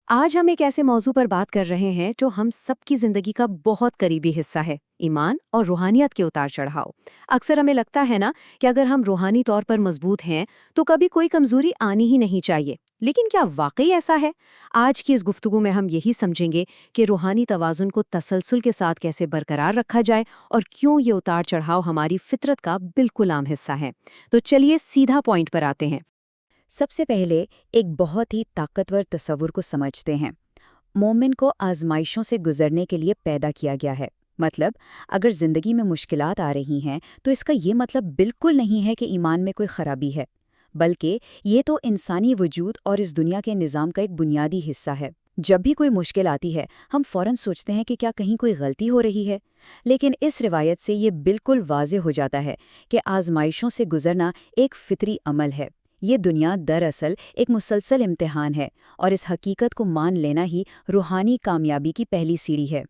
आज हम एक ऐसे मौजू पर बात कर रहे हैं जो हम सबकी जिंदगी का बहुत करीबी हिस्सा है। ईमान और रूहानियत के उतार चढ़ाव। अक्सर हमें लगता है ना कि अगर हम रूहानी तौर पर मजबूत हैं तो कभी कोई कमजोरी आनी ही नहीं चाहिए। लेकिन क्या वाकई ऐसा है? आज की इस गुफ्तगू में हम यही समझेंगे कि रूहानी तवाजुन को तसलसल के साथ कैसे बरकरार रखा जाए और क्यों ये उतार चढ़ाव हमारी फितरत का बिल्कुल आम हिस्सा है। तो चलिए सीधा पॉइंट पर आते हैं। सबसे पहले एक बहुत ही ताकतवर तस्वुर को समझते हैं। मोमिन को आजमाइशों से गुजरने के लिए पैदा किया गया है। मतलब अगर जिंदगी में मुश्किलात आ रही हैं तो इसका ये मतलब बिल्कुल नहीं है कि ईमान में कोई खराबी है, बल्कि ये तो इंसानी वजूद और इस दुनिया के निज़ाम का एक बुनियादी हिस्सा है। जब भी कोई मुश्किल आती है हम फ़ौरन सोचते हैं कि क्या कहीं कोई गलती हो रही है, लेकिन इस रिवायत से ये बिल्कुल वाज़े हो जाता है कि आजमाइशों से गुजरना एक फितरी अमल है। ये दुनिया दरअसल एक मुसलसल इम्तिहान है और इस हकीकत को मान लेना ही रूहानी कामयाबी की पहली सीढ़ी है।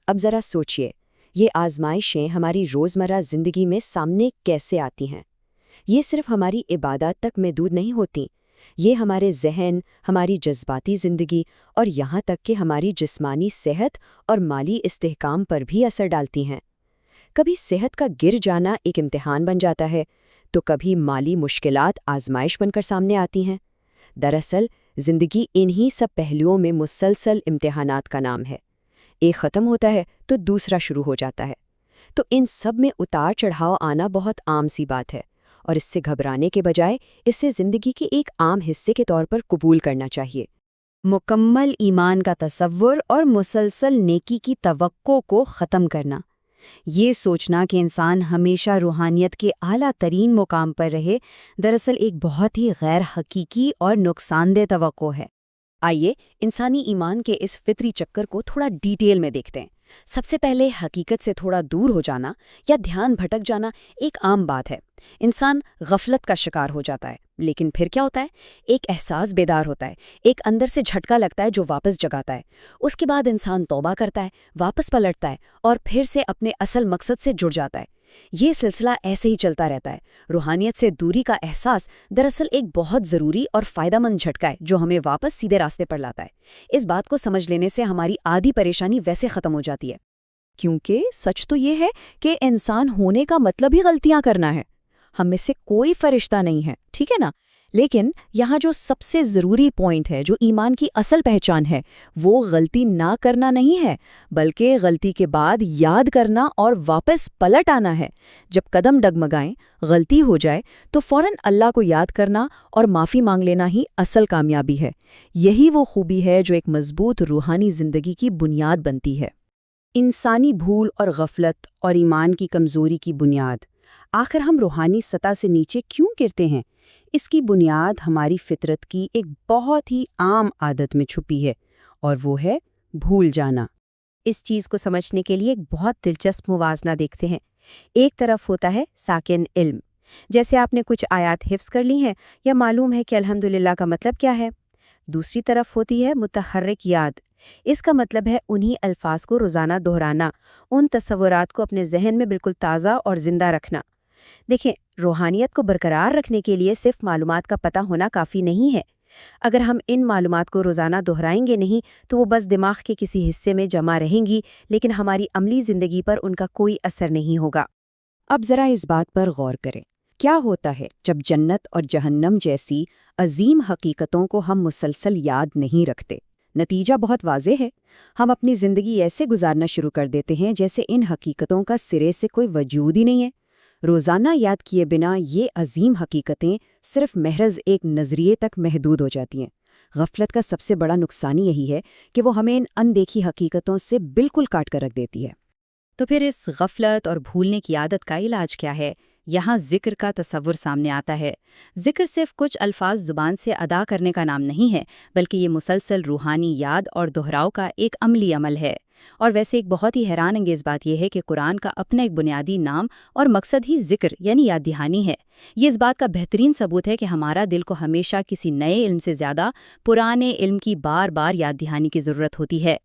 अब ज़रा सोचिए, ये आजमाइशें हमारी रोज़मर्रा ज़िंदगी में सामने कैसे आती हैं। ये सिर्फ हमारी इबादत तक महदूद नहीं होती, ये हमारे जहन, हमारी जज्बाती ज़िंदगी और यहाँ तक कि हमारी जिस्मानी सेहत और माली इस्तेहकाम पर भी असर डालती हैं। कभी सेहत का गिर जाना एक इम्तिहान बन जाता है, तो कभी माली मुश्किलात आजमाइश बनकर सामने आती हैं। दरअसल ज़िंदगी इन्हीं सब पहलुओं में मुसलसल इम्तिहानात का नाम है। एक ख़त्म होता है तो दूसरा शुरू हो जाता है। तो इन सब में उतार चढ़ाव आना बहुत आम सी बात है और इससे घबराने के बजाय इसे ज़िंदगी के एक आम हिस्से के तौर पर कबूल करना चाहिए। मुकम्मल ईमान का तसव्वुर और मुसलसल नेकी की तवक्को को ख़त्म करना। ये सोचना कि इंसान हमेशा रूहानियत के आला तरीन मुकाम पर रहे, दरअसल एक बहुत ही गैर हकीकी और नुकसानदेह तवक्को है। आइए इंसानी ईमान के इस फितरी चक्कर को थोड़ा डिटेल में देखते हैं। सबसे पहले हकीकत से थोड़ा दूर हो जाना या ध्यान भटक जाना एक आम बात है। इंसान गफलत का शिकार हो जाता है, लेकिन फिर क्या होता है? एक एहसास बेदार होता है, एक अंदर से झटका लगता है जो वापस जगाता है। उसके बाद इंसान तौबा करता है, वापस पलटता है और फिर से अपने असल मकसद से जुड़ जाता है। ये सिलसिला ऐसे ही चलता रहता है। रूहानियत से दूरी का एहसास दरअसल एक बहुत ज़रूरी और फ़ायदेमंद झटका है जो हमें वापस सीधे रास्ते पर लाता है। इस बात को समझ लेने से हमारी आधी परेशानी वैसे ख़त्म हो जाती है। क्योंकि सच तो ये है कि इंसान होने का मतलब ही गलतियां करना है। हम में से कोई फरिश्ता नहीं है, ठीक है ना? लेकिन यहाँ जो सबसे ज़रूरी पॉइंट है, जो ईमान की असल पहचान है, वो गलती ना करना नहीं है, बल्कि गलती के बाद याद करना और वापस पलट आना है। जब कदम डगमगाएं, गलती हो जाए, तो फ़ौरन अल्लाह को याद करना और माफ़ी मांग लेना ही असल कामयाबी है। यही वो खूबी है जो एक मजबूत रूहानी ज़िंदगी की बुनियाद बनती है। इंसानी भूल और गफलत और ईमान की कमज़ोरी की बुनियाद। आखिर हम रूहानी सतह से नीचे क्यों गिरते हैं? इसकी बुनियाद हमारी फितरत की एक बहुत ही आम आदत में छुपी है, और वो है भूल जाना। इस चीज़ को समझने के लिए एक बहुत दिलचस्प मुवाजना देखते हैं। एक तरफ होता है साकिन इल्म, जैसे आपने कुछ आयात हिफ्ज़ कर ली हैं या मालूम है कि अल्हम्दुलिल्लाह का मतलब क्या है। दूसरी तरफ होती है मुतहर्रिक याद। इसका मतलब है उन्हीं अल्फाज को रोज़ाना दोहराना, उन तस्वुरात को अपने जहन में बिल्कुल ताज़ा और ज़िंदा रखना। देखें, रूहानियत को बरकरार रखने के लिए सिर्फ मालूमात का पता होना काफ़ी नहीं है। अगर हम इन मालूमात को रोज़ाना दोहराएंगे नहीं तो वो बस दिमाग के किसी हिस्से में जमा रहेंगी, लेकिन हमारी अमली ज़िंदगी पर उनका कोई असर नहीं होगा। अब ज़रा इस बात पर गौर करें, क्या होता है जब जन्नत और जहन्नम जैसी अजीम हकीकतों को हम मुसलसल याद नहीं रखते? नतीजा बहुत वाज़ेह है। हम अपनी ज़िंदगी ऐसे गुजारना शुरू कर देते हैं जैसे इन हकीकतों का सिरे से कोई वजूद ही नहीं है। रोज़ाना याद किए बिना ये अजीम हकीकतें सिर्फ महज एक नज़रिए तक महदूद हो जाती हैं। गफलत का सबसे बड़ा नुकसान यही है कि वो हमें इन अनदेखी हकीकतों से बिल्कुल काट कर रख देती है। तो फिर इस गफलत और भूलने की आदत का इलाज क्या है? यहाँ जिक्र का तसव्वुर सामने आता है। जिक्र सिर्फ कुछ अल्फाज ज़ुबान से अदा करने का नाम नहीं है, बल्कि ये मुसलसल रूहानी याद और दोहराव का एक अमली अमल है। और वैसे एक बहुत ही हैरान अंगेज़ बात यह है कि कुरान का अपना एक बुनियादी नाम और मकसद ही जिक्र यानी याद दहानी है। ये इस बात का बेहतरीन सबूत है कि हमारा दिल को हमेशा किसी नए इल्म से ज़्यादा पुराने इल्म की बार बार याद दहानी की ज़रूरत होती है।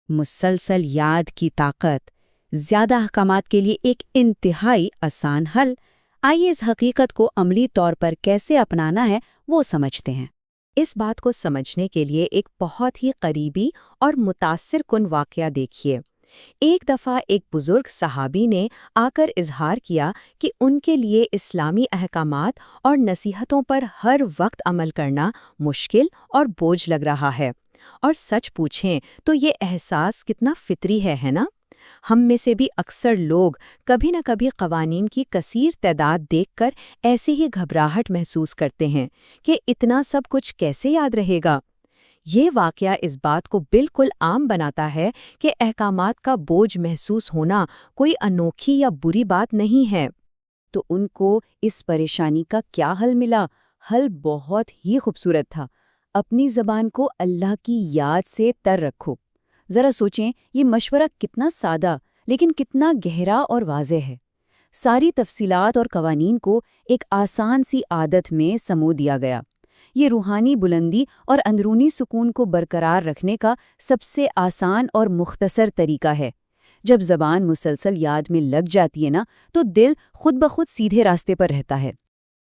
मुसलसल याद की ताकत ज़्यादा अहकामात के लिए एक इंतहाई आसान हल। आइए इस हकीकत को अमली तौर पर कैसे अपनाना है वो समझते हैं। اس بات کو سمجھنے کے لیے ایک بہت ہی قریبی اور متاثر کن واقعہ دیکھیے۔ ایک دفعہ ایک بزرگ صحابی نے آ کر اظہار کیا کہ ان کے لیے اسلامی احکامات اور نصیحتوں پر ہر وقت عمل کرنا مشکل اور بوجھ لگ رہا ہے۔ اور سچ پوچھیں تو یہ احساس کتنا فطری ہے نا؟ ہم میں سے بھی اکثر لوگ کبھی نہ کبھی قوانین کی کثیر تعداد دیکھ کر ایسی ہی گھبراہٹ محسوس کرتے ہیں کہ اتنا سب کچھ کیسے یاد رہے گا۔ یہ واقعہ اس بات کو بالکل عام بناتا ہے کہ احکامات کا بوجھ محسوس ہونا کوئی انوکھی یا بری بات نہیں ہے۔ تو ان کو اس پریشانی کا کیا حل ملا؟ حل بہت ہی خوبصورت تھا۔ اپنی زبان کو اللہ کی یاد سے تر رکھو۔ ذرا سوچیں، یہ مشورہ کتنا سادہ لیکن کتنا گہرا اور واضح ہے۔ ساری تفصیلات اور قوانین کو ایک آسان سی عادت میں سمو دیا گیا۔ یہ روحانی بلندی اور اندرونی سکون کو برقرار رکھنے کا سب سے آسان اور مختصر طریقہ ہے۔ جب زبان مسلسل یاد میں لگ جاتی ہے نا، تو دل خود بخود سیدھے راستے پر رہتا ہے۔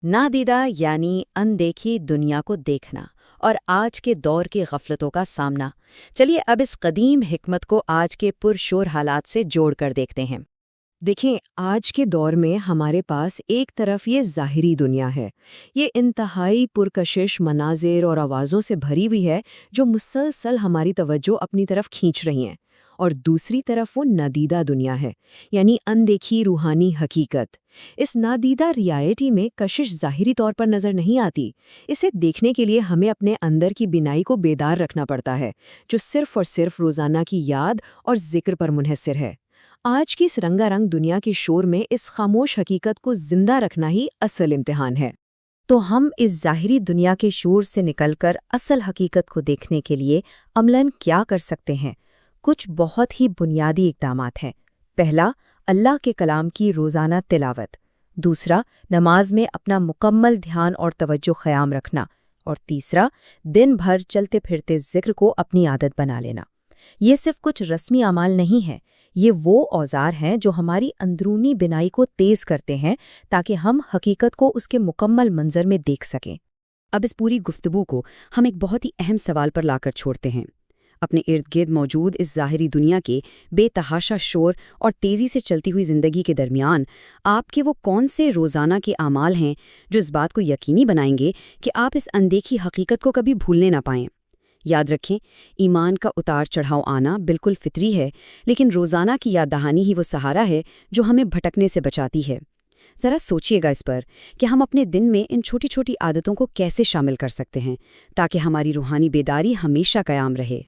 نادیدہ یعنی اندیکھی دنیا کو دیکھنا اور آج کے دور کی غفلتوں کا سامنا۔ چلیے اب اس قدیم حکمت کو آج کے پرشور حالات سے جوڑ کر دیکھتے ہیں۔ دیکھیں، آج کے دور میں ہمارے پاس ایک طرف یہ ظاہری دنیا ہے، یہ انتہائی پرکشش مناظر اور آوازوں سے بھری ہوئی ہے جو مسلسل ہماری توجہ اپنی طرف کھینچ رہی ہیں، اور دوسری طرف وہ نادیدہ دنیا ہے، یعنی اندیکھی روحانی حقیقت۔ اس نادیدہ ریالٹی میں کشش ظاہری طور پر نظر نہیں آتی۔ اسے دیکھنے کے لیے ہمیں اپنے اندر کی بینائی کو بیدار رکھنا پڑتا ہے، جو صرف اور صرف روزانہ کی یاد اور ذکر پر منحصر ہے۔ آج کی اس رنگا رنگ دنیا کے شور میں اس خاموش حقیقت کو زندہ رکھنا ہی اصل امتحان ہے۔ تو ہم اس ظاہری دنیا کے شور سے نکل کر اصل حقیقت کو دیکھنے کے لیے عملاً کیا کر سکتے ہیں؟ کچھ بہت ہی بنیادی اقدامات ہیں۔ پہلا، اللہ کے کلام کی روزانہ تلاوت۔ دوسرا، نماز میں اپنا مکمل دھیان اور توجہ قائم رکھنا۔ اور تیسرا، دن بھر چلتے پھرتے ذکر کو اپنی عادت بنا لینا۔ یہ صرف کچھ رسمی اعمال نہیں ہیں، یہ وہ اوزار ہیں جو ہماری اندرونی بینائی کو تیز کرتے ہیں تاکہ ہم حقیقت کو اس کے مکمل منظر میں دیکھ سکیں۔ اب اس پوری گفتگو کو ہم ایک بہت ہی اہم سوال پر لا کر چھوڑتے ہیں۔ اپنے ارد گرد موجود اس ظاہری دنیا کے بے تحاشا شور اور تیزی سے چلتی ہوئی زندگی کے درمیان آپ کے وہ کون سے روزانہ کے اعمال ہیں جو اس بات کو یقینی بنائیں گے کہ آپ اس اندیکھی حقیقت کو کبھی بھولنے نہ پائیں؟ یاد رکھیں، ایمان کا اتار چڑھاؤ آنا بالکل فطری ہے، لیکن روزانہ کی یاد دہانی ہی وہ سہارا ہے جو ہمیں بھٹکنے سے بچاتی ہے۔ ذرا سوچیے گا اس پر کہ ہم اپنے دن میں ان چھوٹی چھوٹی عادتوں کو کیسے شامل کر سکتے ہیں تاکہ ہماری روحانی بیداری ہمیشہ قائم رہے۔